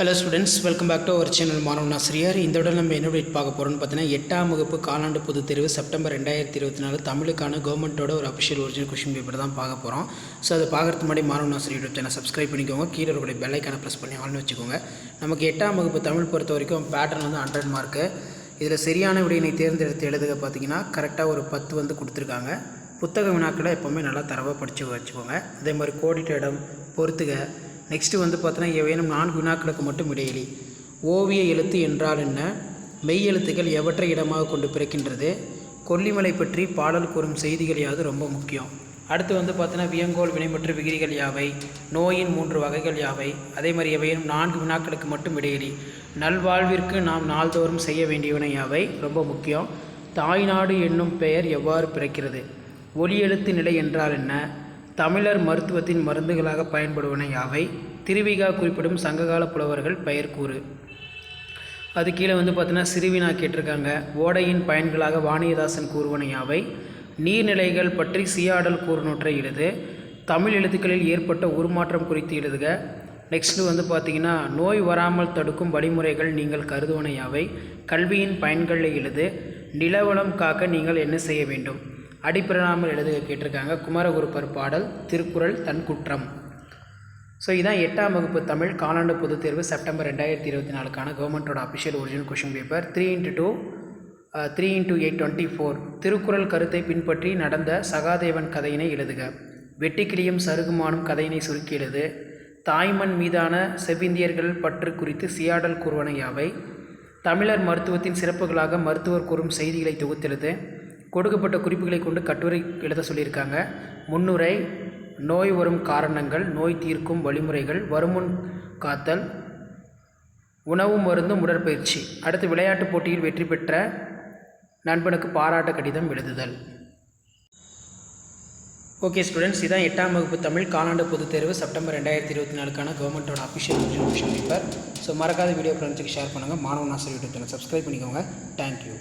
Hello students, welcome back to our channel மாணவன் ஆசிரியர். இந்த உடல் நம்ம என்ன பார்க்க போகிறோம்னு பார்த்தீங்கன்னா 8ஆம் வகுப்பு காலாண்டு பொதுத் தேர்வு செப்டம்பர் 2024 தமிழுக்கான கவர்மெண்ட்டோட ஒரு அஃபிஷியல் ஒரிஜினல் கொஷின் பேப்பர் தான் பார்க்க போகிறோம். ஸோ அதை பார்க்குறதுக்கு முன்னாடி மாணவன் ஆசிரியர் யூடியூப் சேனல் சப்ஸ்கிரைப் பண்ணிக்கோங்க. கீழே இருக்கக்கூடிய பெல் ஐக்கானை ப்ரெஸ் பண்ணி ஆள்னு வச்சுக்கோங்க. நமக்கு 8ஆம் வகுப்பு தமிழ் பொறுத்த வரைக்கும் பேட்டர்ன் வந்து 100 மார்க்கு. இதில் சரியான விடையினை தேர்ந்தெடுத்து எழுதுக பார்த்தீங்கன்னா கரெக்டாக ஒரு 10 கொடுத்துருக்காங்க. புத்தக வினாக்களை எப்போவுமே நல்லா தரவாக படித்து வச்சுக்கோங்க. அதே மாதிரி கோடிட்ட இடம், பொறுத்துக. நெக்ஸ்ட்டு வந்து பார்த்தீங்கன்னா ஏவேனும் 4 வினாக்களுக்கு மட்டும் இடையிலி. ஓவிய எழுத்து என்றால் என்ன? மெய் எழுத்துக்கள் எவற்றை இடமாக கொண்டு பிறக்கின்றது? கொல்லிமலை பற்றி பாடல் கூறும் செய்திகள் யாவது ரொம்ப முக்கியம். அடுத்து வந்து பார்த்தீங்கன்னா வியங்கோல் வினைமற்ற விகிரிகள் யாவை? நோயின் 3 வகைகள் யாவை? அதே மாதிரி எவையும் 4 வினாக்களுக்கு மட்டும் இடையிலி. நல்வாழ்விற்கு நாம் நாள்தோறும் செய்ய வேண்டியவனை யாவை? ரொம்ப முக்கியம். தாய்நாடு என்னும் பெயர் எவ்வாறு பிறக்கிறது? ஒலி எழுத்து நிலை என்றால் என்ன? தமிழர் மருத்துவத்தின் மருந்துகளாக பயன்படுவன யாவை? திருவிகா குறிப்பிடும் சங்ககால புலவர்கள் பெயர் கூறு. அது கீழே வந்து பார்த்தீங்கன்னா சிறுவினா கேட்டிருக்காங்க. ஓடையின் பயன்களாக வாணியதாசன் கூறுவன யாவை? நீர்நிலைகள் பற்றி சியாடல் கூறுநூற்றை எழுது. தமிழ் எழுத்துக்களில் ஏற்பட்ட உருமாற்றம் குறித்து எழுதுக. நெக்ஸ்ட்டு வந்து பார்த்திங்கன்னா நோய் வராமல் தடுக்கும் வழிமுறைகள் நீங்கள் கருதுவன யாவை? கல்வியின் பயன்களை எழுது. நிலவளம் காக்க நீங்கள் என்ன செய்ய வேண்டும்? அடிப்பிராமல் எழுதுக கேட்டிருக்காங்க. குமரகுருப்பர் பாடல், திருக்குறள், தன் குற்றம். ஸோ இதான் 8ஆம் வகுப்பு தமிழ் காலாண்டு பொதுத் தேர்வு செப்டம்பர் 2024 கவர்மெண்ட்டோட official original question paper. 3x2 3x8 24. Thirukkural கருத்தை பின்பற்றி நடந்த சகாதேவன் கதையினை எழுதுக. வெட்டிக்கிளியும் சருகுமானும் கதையினை சுருக்கி எழுது. தாய்மண் மீதான செவ்விந்தியர்கள் பற்று குறித்து சியாடல் கூறுவன யாவை? தமிழர் மருத்துவத்தின் சிறப்புகளாக மருத்துவர் கூறும் செய்திகளை தொகுத்தெழுது. கொடுக்கப்பட்ட குறிப்புகளை கொண்டு கட்டுரை எழுத சொல்லியிருக்காங்க. முன்னுரை, நோய் வரும் காரணங்கள், நோய் தீர்க்கும் வழிமுறைகள், வருமுன் காத்தல், உணவு மருந்தும் உடற்பயிற்சி. அடுத்து விளையாட்டுப் போட்டியில் வெற்றி பெற்ற நண்பனுக்கு பாராட்ட கடிதம் எழுதுதல். ஓகே ஸ்டூடெண்ட்ஸ், இதான் 8ஆம் வகுப்பு தமிழ் காலாண்டு பொதுத் தேர்வு செப்டம்பர் 2024 கவர்மெண்ட்டோட அஃபிஷியல் கொஷின் பேப்பர். ஸோ மறக்காத வீடியோ ஃப்ரெண்ட்ஸுக்கு ஷேர் பண்ணுங்கள். மாணவன் ஆசிரியர் யூடியூப் சேனல் சப்ஸ்கிரைப் பண்ணிக்கோங்க. தேங்க்யூ.